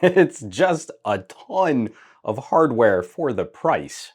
It's just a ton of hardware for the price.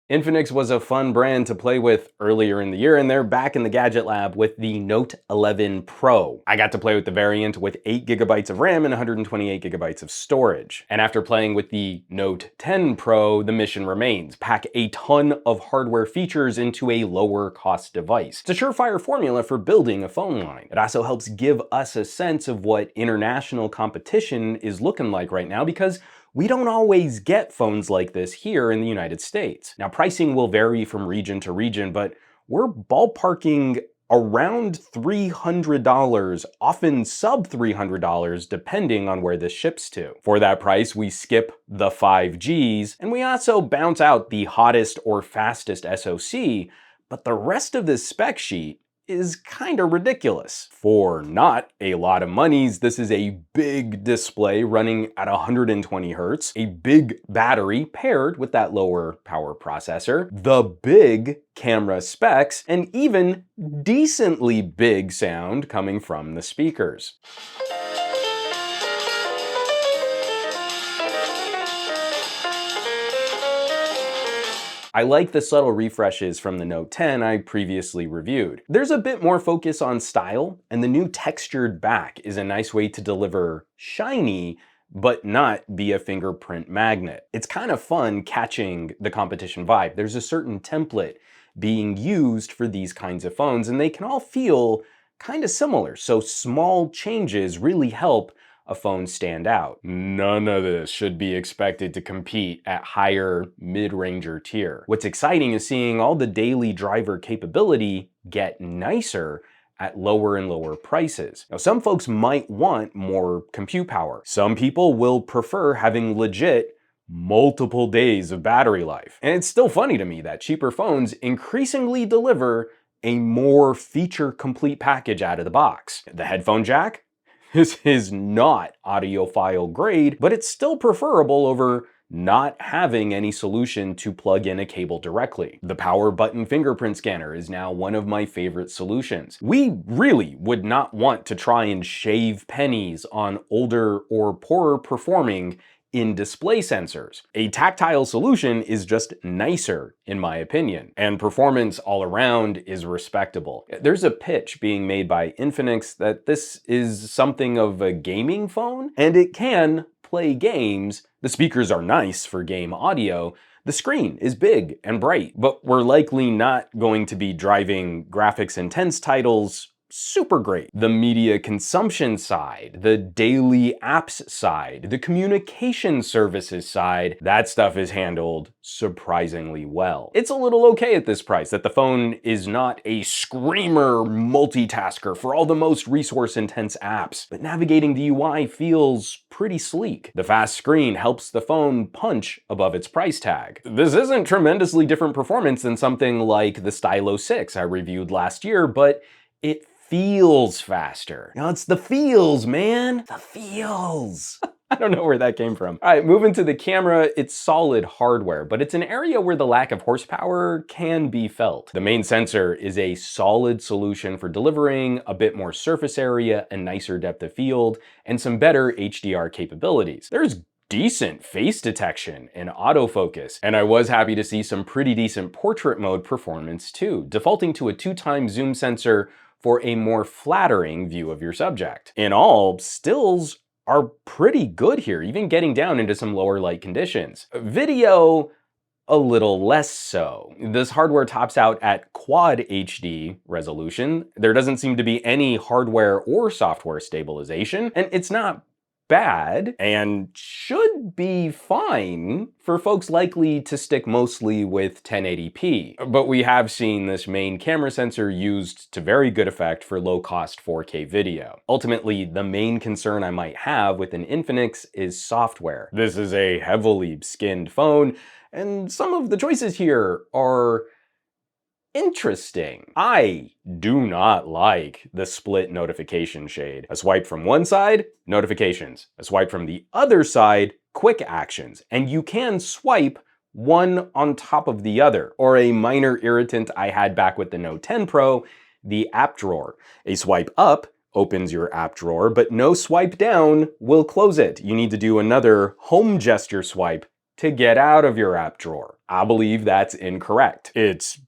Infinix was a fun brand to play with earlier in the year, and they're back in the gadget lab with the Note 11 Pro. I got to play with the variant with 8GB of RAM and 128GB of storage. And after playing with the Note 10 Pro, the mission remains. Pack a ton of hardware features into a lower cost device. It's a surefire formula for building a phone line. It also helps give us a sense of what international competition is looking like right now, because we don't always get phones like this here in the United States. Now, pricing will vary from region to region, but we're ballparking around $300, often sub $300, depending on where this ships to. For that price, we skip the 5Gs, and we also bounce out the hottest or fastest SoC, but the rest of this spec sheet is kinda ridiculous. For not a lot of monies, this is a big display running at 120 Hz, a big battery paired with that lower power processor, the big camera specs, and even decently big sound coming from the speakers. I like the subtle refreshes from the Note 10 I previously reviewed. There's a bit more focus on style, and the new textured back is a nice way to deliver shiny, but not be a fingerprint magnet. It's kind of fun catching the competition vibe. There's a certain template being used for these kinds of phones, and they can all feel kind of similar, so small changes really help a phone stand out. None of this should be expected to compete at higher mid-ranger tier. What's exciting is seeing all the daily driver capability get nicer at lower and lower prices. Now, some folks might want more compute power. Some people will prefer having legit multiple days of battery life. And it's still funny to me that cheaper phones increasingly deliver a more feature-complete package out of the box. The headphone jack? This is not audiophile grade, but it's still preferable over not having any solution to plug in a cable directly. The power button fingerprint scanner is now one of my favorite solutions. We really would not want to try and shave pennies on older or poorer performing in-display sensors. A tactile solution is just nicer, in my opinion, and performance all around is respectable. There's a pitch being made by Infinix that this is something of a gaming phone, and it can play games. The speakers are nice for game audio. The screen is big and bright, but we're likely not going to be driving graphics-intense titles super great. The media consumption side, the daily apps side, the communication services side, that stuff is handled surprisingly well. It's a little okay at this price that the phone is not a screamer multitasker for all the most resource-intense apps, but navigating the UI feels pretty sleek. The fast screen helps the phone punch above its price tag. This isn't tremendously different performance than something like the Stylo 6 I reviewed last year, but it feels faster. You know, it's the feels, man. The feels. I don't know where that came from. All right, moving to the camera, it's solid hardware, but it's an area where the lack of horsepower can be felt. The main sensor is a solid solution for delivering a bit more surface area, a nicer depth of field, and some better HDR capabilities. There's decent face detection and autofocus, and I was happy to see some pretty decent portrait mode performance too, defaulting to a 2x zoom sensor for a more flattering view of your subject. In all, stills are pretty good here, even getting down into some lower light conditions. Video, a little less so. This hardware tops out at Quad HD resolution. There doesn't seem to be any hardware or software stabilization, and it's not bad and should be fine for folks likely to stick mostly with 1080p. But we have seen this main camera sensor used to very good effect for low-cost 4K video. Ultimately, the main concern I might have with an Infinix is software. This is a heavily skinned phone, and some of the choices here are interesting. I do not like the split notification shade. A swipe from one side, notifications. A swipe from the other side, quick actions. And you can swipe one on top of the other. Or a minor irritant I had back with the Note 10 Pro, the app drawer. A swipe up opens your app drawer, but no swipe down will close it. You need to do another home gesture swipe to get out of your app drawer. I believe that's incorrect. It's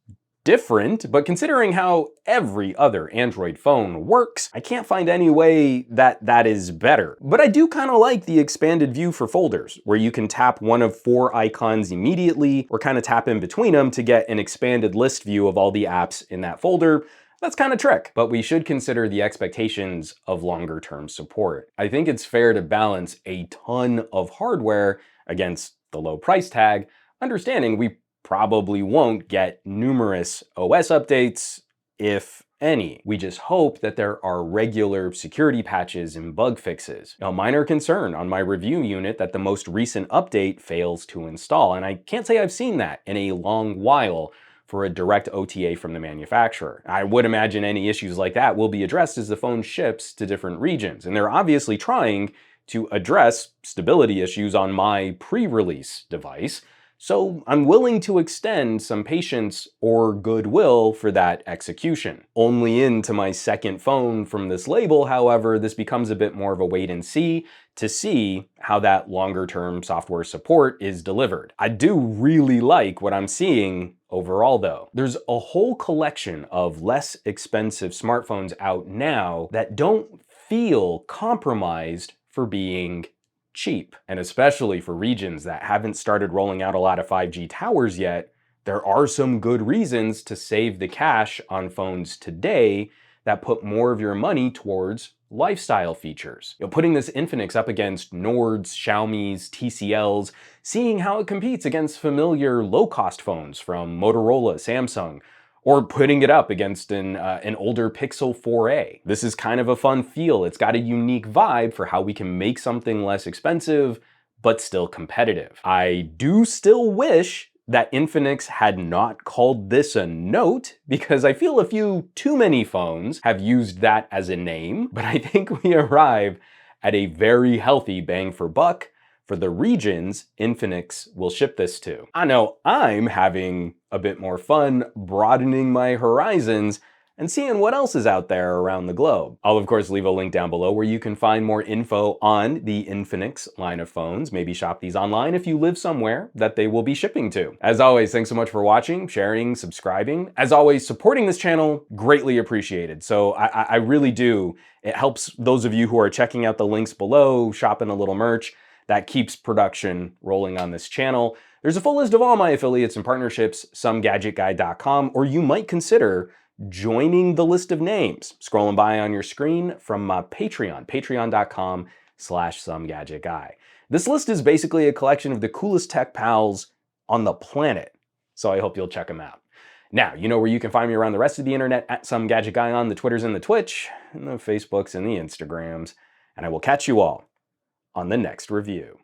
different, but considering how every other Android phone works, I can't find any way that that is better. But I do kind of like the expanded view for folders, where you can tap one of 4 icons immediately, or kind of tap in between them to get an expanded list view of all the apps in that folder. That's kind of trick, but we should consider the expectations of longer term support. I think it's fair to balance a ton of hardware against the low price tag, understanding we probably won't get numerous OS updates, if any. We just hope that there are regular security patches and bug fixes. A minor concern on my review unit that the most recent update fails to install, and I can't say I've seen that in a long while for a direct OTA from the manufacturer. I would imagine any issues like that will be addressed as the phone ships to different regions, and they're obviously trying to address stability issues on my pre-release device, so I'm willing to extend some patience or goodwill for that execution. Only into my second phone from this label, however, this becomes a bit more of a wait and see to see how that longer term software support is delivered. I do really like what I'm seeing overall though. There's a whole collection of less expensive smartphones out now that don't feel compromised for being cheap. And especially for regions that haven't started rolling out a lot of 5G towers yet, there are some good reasons to save the cash on phones today that put more of your money towards lifestyle features. Putting this Infinix up against Nords, Xiaomi's, TCLs, seeing how it competes against familiar low-cost phones from Motorola, Samsung, or putting it up against an older Pixel 4a. This is kind of a fun feel. It's got a unique vibe for how we can make something less expensive, but still competitive. I do still wish that Infinix had not called this a Note, because I feel a few too many phones have used that as a name, but I think we arrive at a very healthy bang for buck for the regions Infinix will ship this to. I know I'm having a bit more fun broadening my horizons and seeing what else is out there around the globe. I'll of course leave a link down below where you can find more info on the Infinix line of phones. Maybe shop these online if you live somewhere that they will be shipping to. As always, thanks so much for watching, sharing, subscribing. As always, supporting this channel, greatly appreciated. So I really do. It helps those of you who are checking out the links below, shopping a little merch. That keeps production rolling on this channel. There's a full list of all my affiliates and partnerships, SomeGadgetGuy.com, or you might consider joining the list of names scrolling by on your screen from my Patreon, patreon.com/SomeGadgetGuy. This list is basically a collection of the coolest tech pals on the planet, so I hope you'll check them out. Now, you know where you can find me around the rest of the internet at SomeGadgetGuy on the Twitters and the Twitch, and the Facebooks and the Instagrams, and I will catch you all on the next review.